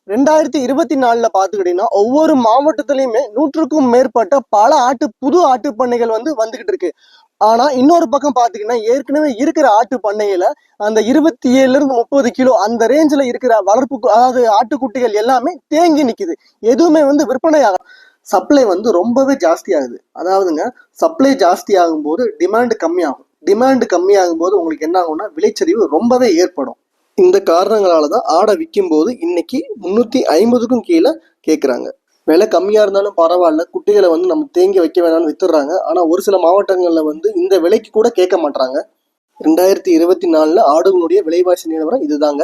2024 பாத்துக்கிட்டீங்கன்னா ஒவ்வொரு மாவட்டத்திலயுமே 100க்கும் மேற்பட்ட பல புது ஆட்டு பண்ணைகள் வந்துகிட்டு இருக்கு. ஆனா இன்னொரு பக்கம் பாத்தீங்கன்னா ஏற்கனவே இருக்கிற ஆட்டு பண்ணையில அந்த 27 இருந்து 30 கிலோ அந்த ரேஞ்சில இருக்கிற வளர்ப்பு அதாவது ஆட்டுக்குட்டிகள் எல்லாமே தேங்கி நிக்குது. எதுவுமே விற்பனை ஆகும். சப்ளை ரொம்பவே ஜாஸ்தி ஆகுது. அதாவதுங்க, சப்ளை ஜாஸ்தி ஆகும்போது டிமாண்ட் கம்மியாகும். டிமாண்ட் கம்மியாகும் போது உங்களுக்கு என்ன ஆகும்னா விளைச்சரிவு ரொம்பவே ஏற்படும். இந்த காரணங்களாலதான் ஆடை விற்கும் போது இன்னைக்கு 350க்கும் கீழே கேட்குறாங்க. விலை கம்மியா இருந்தாலும் பரவாயில்ல, குட்டிகளை நம்ம தேங்கி வைக்க வேணாம்னு வித்துடுறாங்க. ஆனா ஒரு சில மாவட்டங்கள்ல இந்த விலைக்கு கூட கேட்க மாட்டாங்க. 2024 ஆடுகளுடைய விலைவாசி நிலவரம் இதுதாங்க.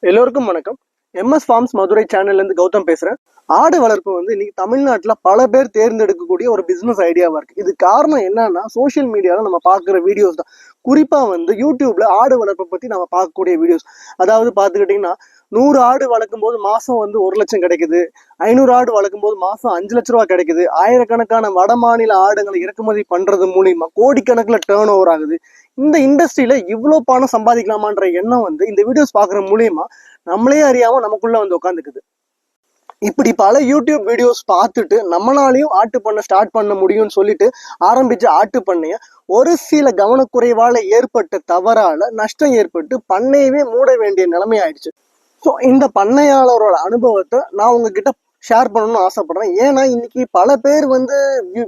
எல்லோருக்கும் வணக்கம். MS ஃபார்ம்ஸ் மதுரை சேனல்ல இருந்து கௌதம் பேசுறேன். ஆடு வளர்ப்பு இன்னைக்கு தமிழ்நாட்டுல பல பேர் தேர்ந்தெடுக்கக்கூடிய ஒரு பிசினஸ் ஐடியாவா இருக்கு. இது காரணம் என்னன்னா, சோசியல் மீடியால நம்ம பாக்குற வீடியோஸ் தான். குறிப்பா யூடியூப்ல ஆடு வளர்ப்பை பத்தி நம்ம பார்க்கக்கூடிய வீடியோஸ். அதாவது பாத்துக்கிட்டீங்கன்னா 100 ஆடு வளர்க்கும் போது மாசம் 1 லட்சம் கிடைக்குது. 500 ஆடு வளர்க்கும் போது மாசம் 5 லட்ச ரூபா கிடைக்குது. ஆயிரக்கணக்கான வட மாநில ஆடுகளை இறக்குமதி பண்றது மூலியமா கோடிக்கணக்கில் டேர்ன் ஓவர் ஆகுது. இந்த இண்டஸ்ட்ரியில இவ்வளவு பணம் சம்பாதிக்கலாமான்ற எண்ணம் இந்த வீடியோஸ் பாக்குற மூலியமா நம்மளே அறியாம நமக்குள்ள உட்காந்துக்குது. இப்படி பல யூடியூப் வீடியோஸ் பார்த்துட்டு நம்மளாலையும் ஆட்டு பண்ண ஸ்டார்ட் பண்ண முடியும்னு சொல்லிட்டு ஆரம்பிச்ச ஆட்டு பண்ணைய ஒரு சில கவனக்குறைவால ஏற்பட்ட தவறால நஷ்டம் ஏற்பட்டு பண்ணையவே மூட வேண்டிய நிலைமை ஆயிடுச்சு. ஸோ இந்த பண்ணையாளரோட அனுபவத்தை நான் உங்ககிட்ட ஷேர் பண்ணணும்னு ஆசைப்படுறேன். ஏன்னா இன்னைக்கு பல பேர்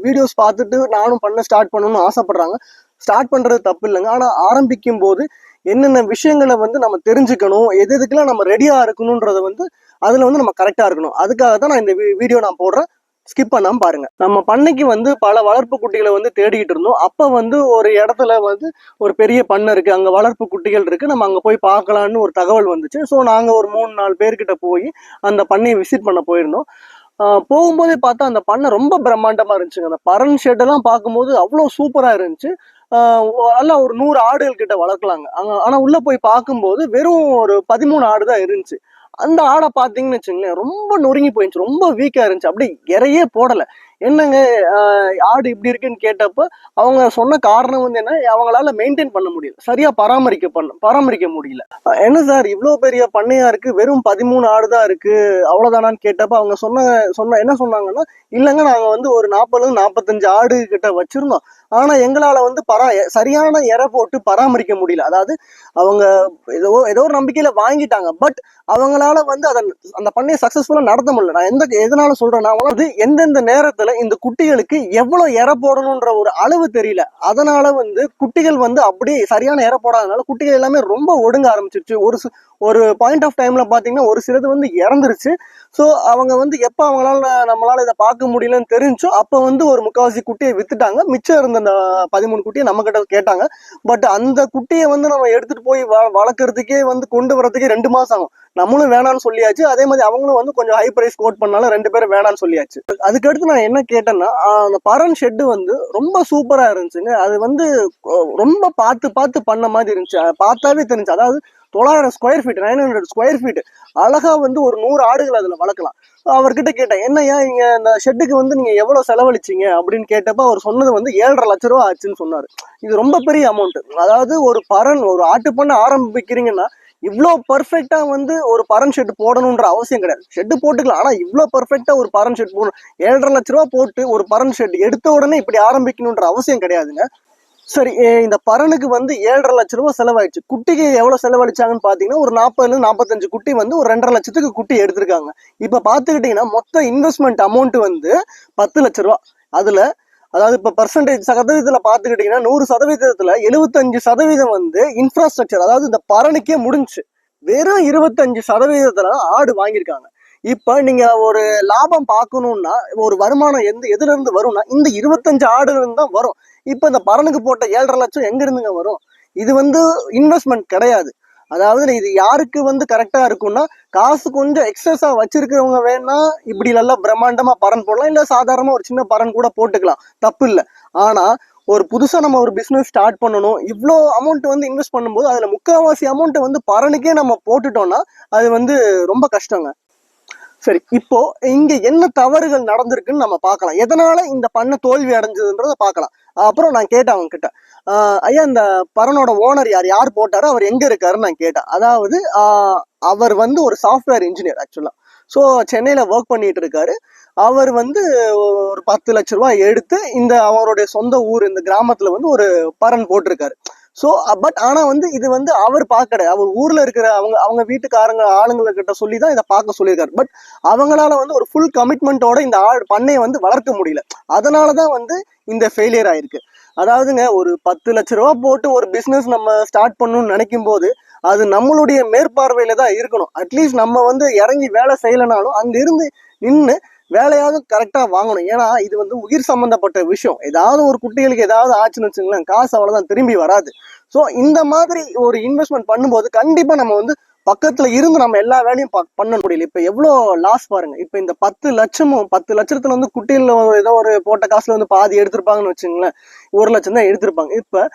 வீடியோஸ் பார்த்துட்டு நானும் பண்ண ஸ்டார்ட் பண்ணணும்னு ஆசைப்படுறாங்க. ஸ்டார்ட் பண்றது தப்பு இல்லைங்க. ஆனா ஆரம்பிக்கும் போது என்னென்ன விஷயங்களை நம்ம தெரிஞ்சுக்கணும், எதுக்கெல்லாம் நம்ம ரெடியா இருக்கணும்ன்றத அதுல நம்ம கரெக்டா இருக்கணும். அதுக்காக தான் நான் இந்த வீடியோ போடுறேன். ஸ்கிப் பண்ணாம பாருங்க. நம்ம பண்ணைக்கு பல வளர்ப்பு குட்டிகளை தேடிக்கிட்டு இருந்தோம். அப்ப ஒரு இடத்துல ஒரு பெரிய பண்ணை இருக்கு, அங்க வளர்ப்பு குட்டிகள் இருக்கு, நம்ம அங்க போய் பார்க்கலான்னு ஒரு தகவல் வந்துச்சு. ஸோ நாங்க ஒரு 3-4 பேர்கிட்ட போய் அந்த பண்ணையை விசிட் பண்ண போயிருந்தோம். போகும்போதே பார்த்தா அந்த பண்ணை ரொம்ப பிரம்மாண்டமா இருந்துச்சுங்க. அந்த பரன் ஷெட் எல்லாம் பார்க்கும்போது அவ்வளவு சூப்பரா இருந்துச்சு. நல்லா ஒரு 100 ஆடுகள் கிட்ட வளர்க்கலாங்க அங்க. ஆனா உள்ள போய் பார்க்கும்போது வெறும் ஒரு 13 ஆடு தான் இருந்துச்சு. அந்த ஆடை பாத்தீங்கன்னு வச்சுங்களேன், ரொம்ப நொறுங்கி போயிருந்துச்சு, ரொம்ப வீக்கா இருந்துச்சு, அப்படி இறையே போடல. என்னங்க ஆடு இப்படி இருக்குன்னு கேட்டப்ப அவங்க சொன்ன காரணம் என்ன, அவங்களால மெயின்டைன் பண்ண முடியல, சரியா பராமரிக்க முடியல. என்ன சார் இவ்வளவு பெரிய பண்ணையா இருக்கு, வெறும் 13 ஆடு தான் இருக்கு, அவ்வளவுதானான்னு கேட்டப்ப அவங்க என்ன சொன்னாங்கன்னா, இல்லைங்க நாங்க ஒரு 40-45 ஆடு கிட்ட வச்சிருந்தோம். ஆனா எங்களால சரியான எரை போட்டு பராமரிக்க முடியல. அதாவது அவங்க ஏதோ ஒரு நம்பிக்கையில வாங்கிட்டாங்க. பட் அவங்களால அந்த பண்ணையை சக்சஸ்ஃபுல்லா நடத்த முடியல. நான் எதனால சொல்றேன்னா, எந்தெந்த நேரத்துல இந்த குட்டிகளுக்கு எவ்வளவு எரை போடணும்ன்ற ஒரு அளவு தெரியல. அதனால குட்டிகள் அப்படியே சரியான எரை போடாதனால குட்டிகள் எல்லாமே ரொம்ப ஒடுங்க ஆரம்பிச்சிருச்சு. ஒரு பாயிண்ட் ஆஃப் டைம்ல பாத்தீங்கன்னா ஒரு சிலது இறந்துருச்சு. ஸோ அவங்க எப்ப நம்மளால இதை பார்க்க முடியலன்னு தெரிஞ்சோ அப்ப ஒரு முக்காவாசி குட்டியை வித்துட்டாங்க. மிச்சம் இருந்த அந்த 13 குட்டியை நம்ம கிட்ட கேட்டாங்க. பட் அந்த குட்டியை நம்ம எடுத்துட்டு போய் வளர்க்கறதுக்கே கொண்டு வரதுக்கே 2 மாசம் ஆகும். நம்மளும் வேணான்னு சொல்லியாச்சு. அதே மாதிரி அவங்களும் கொஞ்சம் ஹை பிரைஸ் கோட் பண்ணாலும் 2 பேரும் வேணான்னு சொல்லியாச்சு. அதுக்கடுத்து நான் என்ன கேட்டேன்னா, அந்த பரன் ஷெட்டு ரொம்ப சூப்பரா இருந்துச்சுங்க. அது ரொம்ப பார்த்து பண்ண மாதிரி இருந்துச்சு. பார்த்தாவே தெரிஞ்சு. அதாவது 900 ஸ்கொயர் ஃபீட், 900 ஸ்கொயர் ஃபீட் அழகா ஒரு 100 ஆடுகள் அதுல வளர்க்கலாம். அவர்கிட்ட கேட்டேன், என்னையா இங்க இந்த ஷெட்டுக்கு நீங்க எவ்வளவு செலவழிச்சீங்க அப்படின்னு கேட்டப்ப அவர் சொன்னது 7.5 லட்ச ரூபா ஆச்சுன்னு சொன்னாரு. இது ரொம்ப பெரிய அமௌண்ட். அதாவது ஒரு ஆட்டு பண்ண ஆரம்பிக்கிறீங்கன்னா இவ்வளோ பர்ஃபெக்டா ஒரு பரன் ஷெட் போடணும்ன்ற அவசியம் கிடையாது. ஷெட்டு போட்டுக்கலாம், ஆனா இவ்வளோ பர்ஃபெக்டா ஒரு பரன் ஷெட் போடணும். 7.5 லட்ச ரூபா போட்டு ஒரு பரன் ஷெட் எடுத்த உடனே இப்படி ஆரம்பிக்கணும்ன்ற அவசியம் கிடையாதுங்க. சரி, இந்த பரனுக்கு 7.5 லட்ச ரூபாய் செலவாயிடுச்சு. குட்டிக்கு எவ்வளவு செலவழிச்சாங்கன்னு பாத்தீங்கன்னா ஒரு 40-45 குட்டி ஒரு 2.5 லட்சத்துக்கு குட்டி எடுத்திருக்காங்க. இப்ப பாத்துக்கிட்டீங்கன்னா மொத்த இன்வெஸ்ட்மெண்ட் அமௌண்ட் 10 லட்ச ரூபா. அதுல அதாவது இப்ப பெர்சன்டேஜ் சதவீதத்துல பாத்துக்கிட்டீங்கன்னா 100%த்துல 75% இன்ஃப்ராஸ்ட்ரக்சர், அதாவது இந்த பரனுக்கே முடிஞ்சு. வெறும் 25% ஆடு வாங்கியிருக்காங்க. இப்ப நீங்க ஒரு லாபம் பார்க்கணும்னா ஒரு வருமானம் எதுல இருந்து வரும்னா இந்த 25 ஆடுல இருந்து தான் வரும். இப்ப இந்த பரனுக்கு போட்ட 7.5 லட்சம் எங்க இருந்துங்க வரும்? இது இன்வெஸ்ட்மெண்ட் கிடையாது. அதாவது இது யாருக்கு கரெக்டா இருக்கும்னா, காசு கொஞ்சம் எக்ஸஸா வச்சிருக்கிறவங்க வேணா இப்படி நல்லா பிரம்மாண்டமா பரன் போடலாம், இல்ல சாதாரணமா ஒரு சின்ன பரன் கூட போட்டுக்கலாம், தப்பு இல்லை. ஆனா ஒரு புதுசா நம்ம ஒரு பிசினஸ் ஸ்டார்ட் பண்ணணும், இவ்வளோ அமௌண்ட் இன்வெஸ்ட் பண்ணும்போது அதுல முக்கால்வாசி அமௌண்ட் பரனுக்கே நம்ம போட்டுட்டோம்னா அது ரொம்ப கஷ்டங்க. சரி, இப்போ இங்க என்ன தவறுகள் நடந்திருக்குன்னு நம்ம பார்க்கலாம். எதனால இந்த பண்ணை தோல்வி அடைஞ்சதுன்றத பார்க்கலாம். அப்புறம் நான் கேட்டேன் அவங்க கிட்ட, ஐயா இந்த பரனோட ஓனர் யார் போட்டாரோ, அவர் எங்க இருக்காருன்னு நான் கேட்டேன். அதாவது அவர் வந்து ஒரு சாஃப்ட்வேர் இன்ஜினியர் ஆக்சுவலா. ஸோ சென்னையில ஒர்க் பண்ணிட்டு இருக்காரு. அவர் வந்து ஒரு 10 லட்ச ரூபாய் எடுத்து இந்த அவருடைய சொந்த ஊர் இந்த கிராமத்துல வந்து ஒரு பரன் போட்டிருக்காரு. ஸோ பட் ஆனா வந்து இது வந்து அவர் பார்க்கல, அவர் ஊர்ல இருக்கிற அவங்க அவங்க வீட்டுக்காரங்க ஆளுங்கக்கிட்ட சொல்லி தான் இதை பார்க்க சொல்லியிருக்காரு. பட் அவங்களால வந்து ஒரு ஃபுல் கமிட்மெண்ட்டோட இந்த பண்ணையை வந்து வளர்க்க முடியல. அதனாலதான் வந்து இந்த ஃபெயிலியர் ஆயிருக்கு. அதாவதுங்க, ஒரு 10 லட்ச ரூபா போட்டு ஒரு பிசினஸ் நம்ம ஸ்டார்ட் பண்ணணும்னு நினைக்கும் போது அது நம்மளுடைய மேற்பார்வையில தான் இருக்கணும். அட்லீஸ்ட் நம்ம வந்து இறங்கி வேலை செய்யலைனாலும் அங்க இருந்து நின்று வேலையாவது கரெக்டா வாங்கணும். ஏன்னா இது வந்து உயிர் சம்பந்தப்பட்ட விஷயம். ஏதாவது ஒரு குட்டிகளுக்கு ஏதாவது ஆச்சுன்னு வச்சுங்களேன், காசு அவ்வளவுதான் திரும்பி வராது. ஸோ இந்த மாதிரி ஒரு இன்வெஸ்ட்மெண்ட் பண்ணும்போது கண்டிப்பா நம்ம வந்து பக்கத்துல இருந்து நம்ம எல்லா வேலையும் பண்ண முடியல. இப்ப எவ்வளவு லாஸ் பாருங்க. இப்ப இந்த 10 லட்சத்துல வந்து குட்டியில ஏதோ ஒரு போட்ட காசுல வந்து பாதி எடுத்திருப்பாங்கன்னு வச்சுங்களேன், 1 லட்சம் தான் எடுத்திருப்பாங்க. இப்ப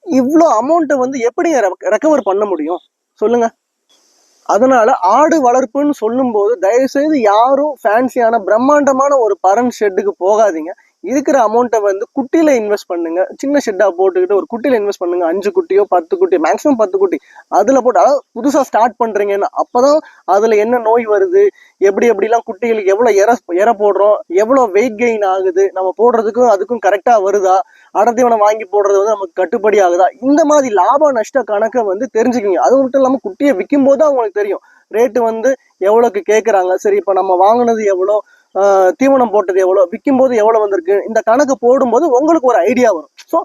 இவ்வளோ அமௌண்ட்டை வந்து எப்படி ரெக்கவர் பண்ண முடியும் சொல்லுங்க? அதனால ஆடு வளர்ப்புன்னு சொல்லும் போது தயவு செய்து யாரும் ஃபேன்சியான பிரம்மாண்டமான ஒரு பரன் ஷெட்டுக்கு போகாதீங்க. இருக்கிற அமௌண்ட்டை வந்து குட்டியில இன்வெஸ்ட் பண்ணுங்க. சின்ன ஷெட்டா போட்டுக்கிட்டு ஒரு குட்டியில இன்வெஸ்ட் பண்ணுங்க. 5 குட்டியோ 10 குட்டி, மேக்ஸிமம் 10 குட்டி அதுல போட்டு, அதாவது புதுசா ஸ்டார்ட் பண்றீங்கன்னா அப்பதான் அதுல என்ன நோய் வருது, எப்படிலாம் குட்டிகளுக்கு எவ்வளவு இற போடுறோம், எவ்வளவு வெயிட் கெயின் ஆகுது, நம்ம போடுறதுக்கும் அதுக்கும் கரெக்டா வருதா, அடர்த்தீவனம் வாங்கி போடுறது வந்து நமக்கு கட்டுப்படி ஆகுதா, இந்த மாதிரி லாப நஷ்ட கணக்கை வந்து தெரிஞ்சுக்கிங்க. அது மட்டும் இல்லாம குட்டியை விற்கும் போது அவங்களுக்கு தெரியும் ரேட்டு வந்து எவ்வளவுக்கு கேட்கறாங்க. சரி, இப்ப நம்ம வாங்கினது எவ்வளோ, தீவனம் போட்டது எவ்வளோ, விற்கும் போது எவ்வளவு வந்திருக்கு, இந்த கணக்கு போடும்போது உங்களுக்கு ஒரு ஐடியா வரும். ஸோ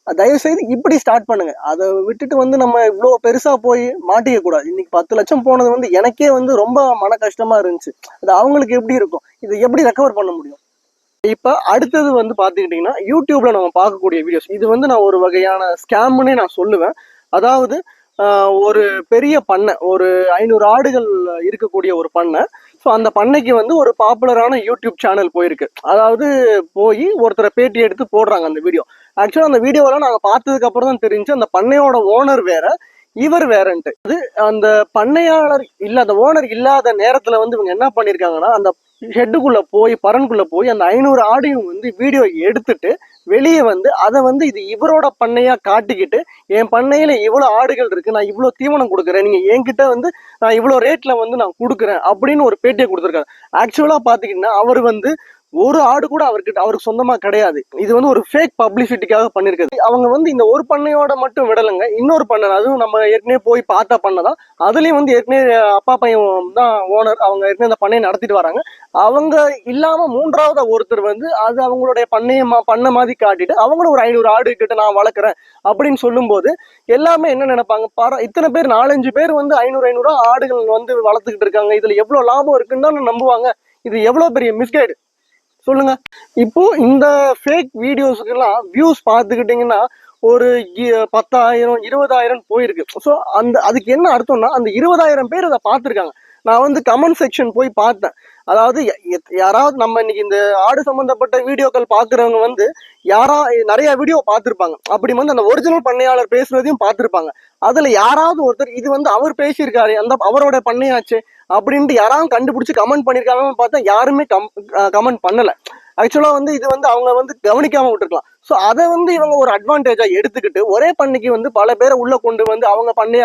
தயவு செய்து இப்படி ஸ்டார்ட் பண்ணுங்க. அதை விட்டுட்டு வந்து நம்ம இவ்வளோ பெருசா போய் மாட்டிக்க கூடாது. இன்னைக்கு 10 லட்சம் போனது வந்து எனக்கே வந்து ரொம்ப மன கஷ்டமா இருந்துச்சு. அது அவங்களுக்கு எப்படி இருக்கும், இதை எப்படி ரெக்கவர் பண்ண முடியும்? இப்ப அடுத்தது வந்து பாத்துக்கிட்டீங்கன்னா, யூடியூப்ல நம்ம பார்க்கக்கூடிய வீடியோஸ், இது வந்து நான் ஒரு வகையான ஸ்கேம்னே நான் சொல்லுவேன். அதாவது ஒரு பெரிய பண்ணை, ஒரு 500 ஆடுகள் இருக்கக்கூடிய ஒரு பண்ணை. ஸோ அந்த பண்ணைக்கு வந்து ஒரு பாப்புலரான யூடியூப் சேனல் போயிருக்கு. அதாவது போய் ஒருத்தரை பேட்டி எடுத்து போடுறாங்க அந்த வீடியோ. ஆக்சுவலா அந்த வீடியோவெல்லாம் நாங்கள் பார்த்ததுக்கு அப்புறம் தான் தெரிஞ்சு அந்த பண்ணையோட ஓனர் வேற, இவர் வேறன்ட்டு. அது அந்த பண்ணையாளர் இல்ல, அந்த ஓனர் இல்லாத நேரத்துல வந்து இவங்க என்ன பண்ணிருக்காங்கன்னா, அந்த ஷெட்டுக்குள்ள போய் பரன்குள்ள போய் அந்த 500 ஆடையும் வந்து வீடியோ எடுத்துட்டு வெளியே வந்து அதை வந்து இது இவரோட பண்ணையா காட்டிக்கிட்டு, என் பண்ணையில இவ்வளவு ஆடுகள் இருக்கு, நான் இவ்வளவு தீவனம் கொடுக்குறேன், நீங்க என்கிட்ட வந்து நான் இவ்வளவு ரேட்ல வந்து நான் கொடுக்குறேன் அப்படின்னு ஒரு பேட்டியை கொடுத்துருக்காரு. ஆக்சுவலா பாத்தீங்கன்னா அவர் வந்து ஒரு ஆடு கூட அவருக்கு சொந்தமா கிடையாது. இது வந்து ஒரு ஃபேக் பப்ளிசிட்டிக்காக பண்ணிருக்காது. அவங்க வந்து இந்த ஒரு பண்ணையோட மட்டும் விடலைங்க, இன்னொரு பண்ணை, அதுவும் நம்ம ஏற்கனவே போய் பார்த்த பண்ணை தான். அதுலயும் வந்து ஏற்கனவே அப்பா பையன் தான் ஓனர், அவங்க ஏற்கனவே இந்த பண்ணையை நடத்திட்டு வராங்க. அவங்க இல்லாம மூன்றாவது ஒருத்தர் வந்து அது அவங்களுடைய பண்ண மாதிரி காட்டிட்டு அவங்களும் ஒரு 500 ஆடு கிட்ட நான் வளர்க்குறேன் அப்படின்னு சொல்லும் போது எல்லாமே என்ன நினைப்பாங்க, இத்தனை பேர் 4-5 பேர் வந்து 500 ஆடுகள் வந்து வளர்த்துக்கிட்டு இருக்காங்க, இதுல எவ்வளவு லாபம் இருக்குன்னு தான் நம்புவாங்க. இது எவ்வளவு பெரிய மிஸ்கைடு சொல்லுங்க? இப்போ இந்த ஃபேக் வீடியோஸுக்கெல்லாம் வியூஸ் பார்த்துக்கிட்டீங்கன்னா ஒரு 10,000 20,000 போயிருக்கு. ஸோ அதுக்கு என்ன அர்த்தம்னா, அந்த 20,000 பேர் அதை பார்த்துருக்காங்க. நான் வந்து கமெண்ட் செக்ஷன் போய் பார்த்தேன். அதாவது யாராவது நம்ம இன்னைக்கு இந்த ஆடு சம்பந்தப்பட்ட வீடியோக்கள் பாக்குறவங்க வந்து நிறைய வீடியோ பார்த்திருப்பாங்க. அப்படி வந்து அந்த ஒரிஜினல் பண்ணையாளர் பேசுறதையும் பார்த்திருப்பாங்க. அதுல யாராவது ஒருத்தர் இது வந்து அவர் பேசியிருக்காரு, அந்த அவரோட பண்ணையாச்சு அப்படின்ட்டு யாராவது கண்டுபிடிச்சு கமெண்ட் பண்ணிருக்காங்கன்னு பார்த்தா யாருமே கமெண்ட் பண்ணல. ஆக்சுவலா வந்து இது வந்து அவங்க வந்து கவனிக்காம விட்டுருக்கலாம். ஸோ அதை வந்து இவங்க ஒரு அட்வான்டேஜா எடுத்துக்கிட்டு ஒரே பண்ணைக்கு வந்து பல பேரை உள்ள கொண்டு வந்து அவங்க பண்ணைய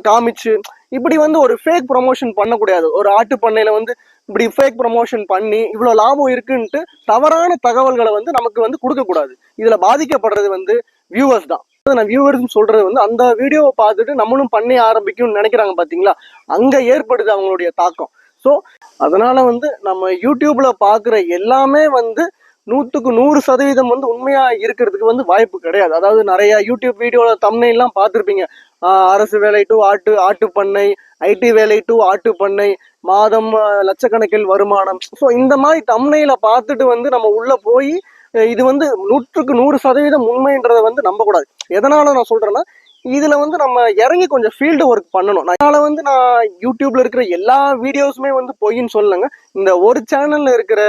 காமிச்சு இப்படி வந்து ஒரு ஃபேக் ப்ரொமோஷன் பண்ணக்கூடாது. ஒரு ஆட்டு பண்ணையில வந்து இப்படி ஃபேக் ப்ரொமோஷன் பண்ணி இவ்வளவு லாபம் இருக்குன்ட்டு தவறான தகவல்களை வந்து நமக்கு வந்து கொடுக்க கூடாது. இதுல பாதிக்கப்படுறது வந்து வியூவர்ஸ் தான். நான் வியூவர்ஸ் சொல்றது வந்து அந்த வீடியோவை பார்த்துட்டு நம்மளும் பண்ணி ஆரம்பிக்கும்னு நினைக்கிறாங்க பாத்தீங்களா, அங்க ஏற்படுது அவங்களுடைய தாக்கம். ஸோ அதனால வந்து நம்ம யூடியூப்ல பாக்குற எல்லாமே வந்து 100% வந்து உண்மையா இருக்கிறதுக்கு வந்து வாய்ப்பு கிடையாது. அதாவது நிறைய யூடியூப் வீடியோல தம்ப்நெயில்லாம் பார்த்துருப்பீங்க. அரசு வேலை டு ஆட்டு பண்ணை, ஐடி வேலை டு ஆட்டு பண்ணை, மாதம் லட்சக்கணக்கில் வருமானம். ஸோ இந்த மாதிரி தம்ப்நெயில பார்த்துட்டு வந்து நம்ம உள்ள போய் இது வந்து 100% உண்மைன்றதை வந்து நம்பக்கூடாது. எதனால நான் சொல்றேன்னா, இதுல வந்து நம்ம இறங்கி கொஞ்சம் ஃபீல்டு ஒர்க் பண்ணணும். அதனால வந்து நான் யூடியூப்ல இருக்கிற எல்லா வீடியோஸுமே வந்து பொய்ன்னு சொல்லுங்க. இந்த ஒரு சேனல்ல இருக்கிற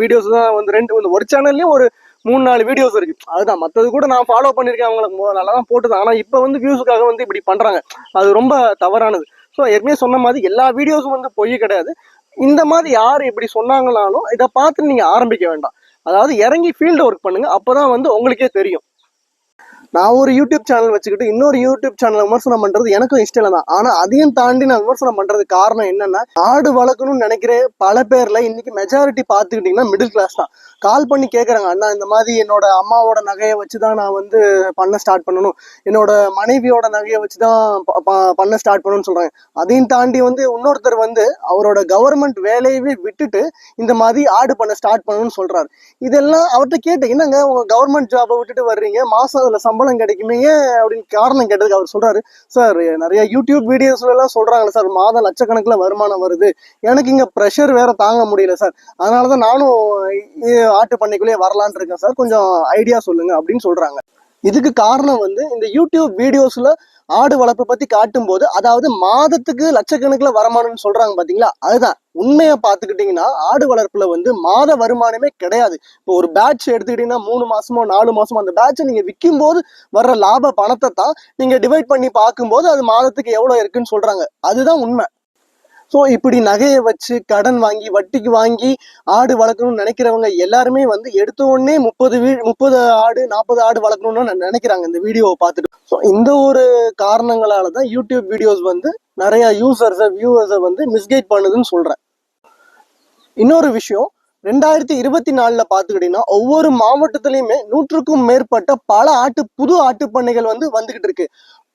வீடியோஸ் தான் வந்து ஒரு சேனல்லயும் ஒரு 3-4 வீடியோஸ் இருக்கு. அதுதான், மற்றது கூட நான் ஃபாலோ பண்ணிருக்கேன், அவங்களுக்கு நல்லா தான் போட்டுதான். ஆனா இப்ப வந்து வியூஸுக்காக வந்து இப்படி பண்றாங்க, அது ரொம்ப தவறானது. ஸோ ஏற்கனவே சொன்ன மாதிரி எல்லா வீடியோஸும் வந்து பொய் கிடையாது. இந்த மாதிரி யாரு இப்படி சொன்னாங்களாலும் இதை பார்த்து நீங்க ஆரம்பிக்க வேண்டாம். அதாவது இறங்கி ஃபீல்டு ஒர்க் பண்ணுங்க, அப்பதான் வந்து உங்களுக்கே தெரியும். நான் ஒரு யூடியூப் சேனல் வச்சுக்கிட்டு இன்னொரு யூடியூப் சேனல் விமர்சனம் பண்றது எனக்கும் இஷ்டம் இல்லை தான். ஆனா அதையும் தாண்டி நான் விமர்சனம் பண்றது காரணம் என்னன்னா, ஆடு வளர்க்கணும்னு நினைக்கிற பல பேர்ல இன்னைக்கு மெஜாரிட்டி பார்த்துக்கிட்டீங்கன்னா மிடில் கிளாஸ் தான். கால் பண்ணி கேட்கறாங்க, அண்ணா இந்த மாதிரி என்னோட அம்மாவோட நகையை வச்சுதான் நான் வந்து பண்ண ஸ்டார்ட் பண்ணணும், என்னோட மனைவியோட நகையை வச்சுதான் பண்ண ஸ்டார்ட் பண்ணணும்னு சொல்றாங்க. அதையும் தாண்டி வந்து இன்னொருத்தர் வந்து அவரோட கவர்மெண்ட் வேலையவே விட்டுட்டு இந்த மாதிரி ஆடு பண்ண ஸ்டார்ட் பண்ணணும்னு சொல்றாரு. இதெல்லாம் அவர்கிட்ட கேட்டு, என்னங்க உங்க கவர்மெண்ட் ஜாபை விட்டுட்டு வர்றீங்க, மாசம் அதுல சம்பளம் கிடைக்குமே அப்படின்னு காரணம் கேட்டதுக்கு அவர் சொல்றாரு, சார் நிறைய யூடியூப் வீடியோஸ்ல எல்லாம் சொல்றாங்க சார் மாதம் லட்சக்கணக்கில் வருமானம் வருது, எனக்கு இங்க ப்ரெஷர் வேற தாங்க முடியல சார், அதனாலதான் நானும் ஆட்டு பண்ணைக்குள்ளேயே வரலான் இருக்கேன் சார், கொஞ்சம் ஐடியா சொல்லுங்க அப்படின்னு சொல்றாங்க. இதுக்கு காரணம் வந்து இந்த யூடியூப் வீடியோஸ்ல ஆடு வளர்ப்பை பத்தி காட்டும் போது, அதாவது மாதத்துக்கு லட்சக்கணக்கில் வருமானம்னு சொல்றாங்க பாத்தீங்களா, அதுதான் உண்மையை பார்த்துக்கிட்டீங்கன்னா ஆடு வளர்ப்புல வந்து மாத வருமானமே கிடையாது. இப்போ ஒரு பேட்ச் எடுத்துக்கிட்டீங்கன்னா 3 மாசமோ 4 மாசமோ அந்த பேட்சை நீங்க விற்கும் போது வர்ற லாப பணத்தை தான் நீங்க டிவைட் பண்ணி பார்க்கும்போது அது மாதத்துக்கு எவ்வளவு இருக்குன்னு சொல்றாங்க. அதுதான் உண்மை. ஸோ இப்படி நகையை வச்சு கடன் வாங்கி வட்டிக்கு வாங்கி ஆடு வளர்க்கணும்னு நினைக்கிறவங்க எல்லாருமே வந்து எடுத்த உடனே 30 ஆடு 40 ஆடு வளர்க்கணும்னு நினைக்கிறாங்க இந்த வீடியோவை பார்த்துட்டு. ஸோ இந்த ஒரு காரணங்களால தான் யூடியூப் வீடியோஸ் வந்து நிறைய வியூவர்ஸை வந்து மிஸ்கைட் பண்ணுதுன்னு சொல்றேன். இன்னொரு விஷயம், 2024 பார்த்துக்கிட்டீங்கன்னா ஒவ்வொரு மாவட்டத்திலையுமே 100க்கும் மேற்பட்ட பல புது ஆட்டு பண்ணைகள் வந்து வந்துகிட்டு இருக்கு.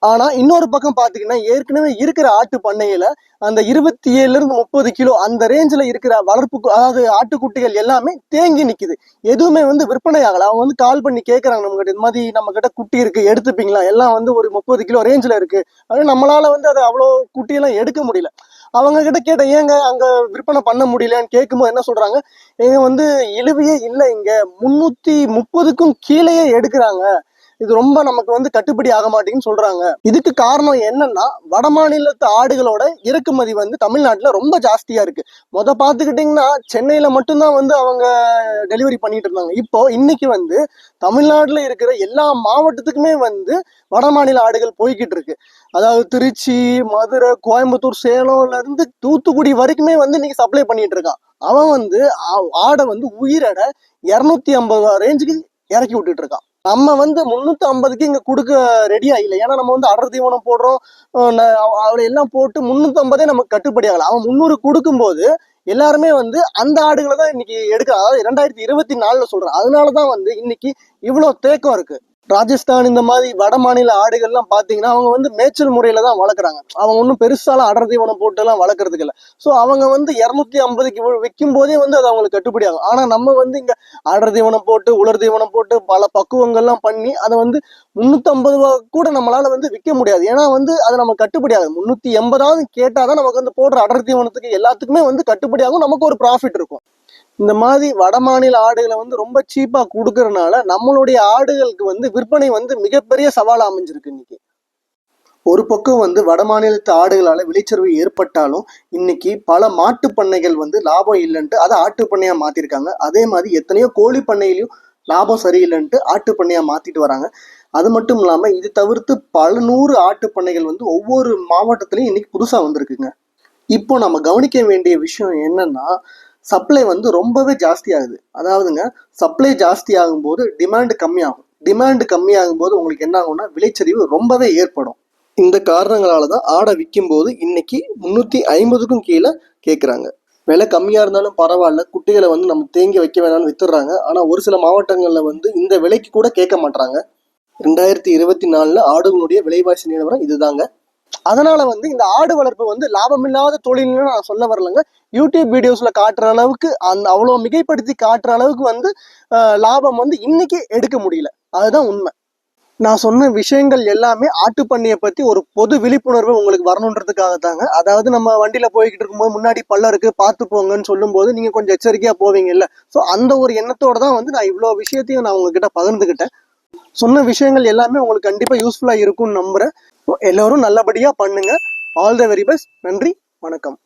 ஆனா இன்னொரு பக்கம் பாத்தீங்கன்னா ஏற்கனவே இருக்கிற ஆட்டு பண்ணையில அந்த 27 30 கிலோ அந்த ரேஞ்சில் இருக்கிற வளர்ப்பு, அதாவது ஆட்டுக்குட்டிகள் எல்லாமே தேங்கி நிக்குது. எதுவுமே வந்து விற்பனை ஆகல. அவங்க வந்து கால் பண்ணி கேட்கறாங்க, நம்ம கிட்ட இந்த மாதிரி நம்ம கிட்ட குட்டி இருக்கு எடுத்துப்பீங்களா, எல்லாம் வந்து ஒரு 30 கிலோ ரேஞ்சில் இருக்கு. அது நம்மளால வந்து அது அவ்வளோ குட்டியெல்லாம் எடுக்க முடியல. அவங்க கிட்ட கேட்ட, ஏங்க அங்க விற்பனை பண்ண முடியலன்னு கேட்கும்போது என்ன சொல்றாங்க, எங்க வந்து இழுவையே இல்லை, இங்க 330க்கும் கீழேயே எடுக்கிறாங்க, இது ரொம்ப நமக்கு வந்து கட்டுப்படி ஆக மாட்டேங்குன்னு சொல்றாங்க. இதுக்கு காரணம் என்னன்னா, வட மாநிலத்து ஆடுகளோட இறக்குமதி வந்து தமிழ்நாட்டுல ரொம்ப ஜாஸ்தியா இருக்கு. பாத்துக்கிட்டீங்கன்னா சென்னையில மட்டும்தான் வந்து அவங்க டெலிவரி பண்ணிட்டு இருந்தாங்க. இப்போ இன்னைக்கு வந்து தமிழ்நாட்டுல இருக்கிற எல்லா மாவட்டத்துக்குமே வந்து வட மாநில ஆடுகள் போய்கிட்டு இருக்கு. அதாவது திருச்சி, மதுரை, கோயம்புத்தூர், சேலம்ல இருந்து தூத்துக்குடி வரைக்குமே வந்து இன்னைக்கு சப்ளை பண்ணிட்டு இருக்கான். அவன் வந்து ஆடை வந்து உயிரட 250 ரேஞ்சுக்கு இறக்கி விட்டுட்டு இருக்கான். நம்ம வந்து 350க்கு இங்க கொடுக்க ரெடியா இல்லை. ஏன்னா நம்ம வந்து அடர் தீவனம் போடுறோம், அவளை எல்லாம் போட்டு 350 நமக்கு கட்டுப்படி ஆகல. அவன் 300 கொடுக்கும் போது எல்லாருமே வந்து அந்த ஆடுகளை தான் இன்னைக்கு எடுக்க, அதாவது 2024 சொல்றேன். அதனாலதான் வந்து இன்னைக்கு இவ்வளவு தேக்கம் இருக்கு. ராஜஸ்தான் இந்த மாதிரி வட மாநில ஆடுகள்லாம் பார்த்தீங்கன்னா அவங்க வந்து மேய்ச்சல் முறையில தான் வளர்க்குறாங்க. அவங்க ஒன்றும் பெருசாலாம் அடர் தீவனம் போட்டுலாம் வளர்க்குறதுக்கு இல்லை. ஸோ அவங்க வந்து 250க்கு விற்கும் போதே வந்து அது அவங்களுக்கு கட்டுப்படி ஆகும். ஆனால் நம்ம வந்து இங்கே அடர் தீவனம் போட்டு உலர் தீவனம் போட்டு பல பக்குவங்கள்லாம் பண்ணி அதை வந்து 350 கூட நம்மளால வந்து விற்க முடியாது. ஏன்னா வந்து அது நம்ம கட்டுப்படி ஆகுது. 380 கேட்டால் தான் நமக்கு வந்து போடுற அடர் தீவனத்துக்கு எல்லாத்துக்குமே வந்து கட்டுப்படி ஆகும், நமக்கு ஒரு ப்ராஃபிட் இருக்கும். இந்த மாதிரி வட மாநில ஆடுகளை வந்து ரொம்ப சீப்பா கொடுக்கறதுனால நம்மளுடைய ஆடுகளுக்கு வந்து விற்பனை வந்து மிகப்பெரிய சவாலா அமைஞ்சிருக்கு. இன்னைக்கு ஒரு பக்கம் வந்து வட மாநிலத்து ஆடுகளால விளைச்சரிவு ஏற்பட்டாலும் இன்னைக்கு பல மாட்டு பண்ணைகள் வந்து லாபம் இல்லைன்ட்டு அதை ஆட்டு பண்ணையா மாத்திருக்காங்க. அதே மாதிரி எத்தனையோ கோழி பண்ணையிலையும் லாபம் சரியில்லைன்ட்டு ஆட்டு பண்ணையா மாத்திட்டு வராங்க. அது மட்டும் இல்லாம இது தவிர்த்து பல 100 ஆட்டு பண்ணைகள் வந்து ஒவ்வொரு மாவட்டத்திலையும் இன்னைக்கு புதுசா வந்திருக்குங்க. இப்போ நம்ம கவனிக்க வேண்டிய விஷயம் என்னன்னா, சப்ளை வந்து ரொம்பவே ஜாஸ்தி ஆகுது. அதாவதுங்க, சப்ளை ஜாஸ்தி ஆகும்போது டிமாண்டு கம்மியாகும். டிமாண்டு கம்மியாகும் போது உங்களுக்கு என்ன ஆகும்னா விளைச்சரிவு ரொம்பவே ஏற்படும். இந்த காரணங்களால தான் ஆடை விற்கும் போது இன்னைக்கு 350க்கும் கீழே கேட்குறாங்க. விலை கம்மியா இருந்தாலும் பரவாயில்ல, குட்டிகளை வந்து நம்ம தேங்கி வைக்க வேணாம்னு வித்துடுறாங்க. ஆனா ஒரு சில மாவட்டங்கள்ல வந்து இந்த விலைக்கு கூட கேட்க மாட்டாங்க. 2024 ஆடுகளுடைய விலைவாசி நிலவரம் இதுதாங்க. அதனால வந்து இந்த ஆடு வளர்ப்பு வந்து லாபமில்லாத தொழில்னு நான் சொல்ல வரலங்க. யூடியூப் வீடியோஸ்ல காட்டுற அளவுக்கு அந்த அவ்வளோ மிகைப்படுத்தி காட்டுற அளவுக்கு வந்து லாபம் வந்து இன்னைக்கு எடுக்க முடியல. அதுதான் உண்மை. நான் சொன்ன விஷயங்கள் எல்லாமே ஆட்டுப்பண்ணையை பத்தி ஒரு பொது விழிப்புணர்வு உங்களுக்கு வரணுன்றதுக்காக தாங்க. அதாவது நம்ம வண்டியில போய்கிட்டு இருக்கும்போது முன்னாடி பள்ளம் இருக்கு பார்த்து போங்கன்னு சொல்லும் போது நீங்க கொஞ்சம் எச்சரிக்கையா போவீங்கல்ல. ஸோ அந்த ஒரு எண்ணத்தோட தான் வந்து நான் இவ்வளோ விஷயத்தையும் நான் உங்ககிட்ட பகிர்ந்துக்கிட்டேன். சொன்ன விஷயங்கள் எல்லாமே உங்களுக்கு கண்டிப்பா யூஸ்ஃபுல்லா இருக்கும்னு நம்புறேன். எல்லோரும் நல்லபடியா பண்ணுங்க. All the very best. நன்றி, வணக்கம்.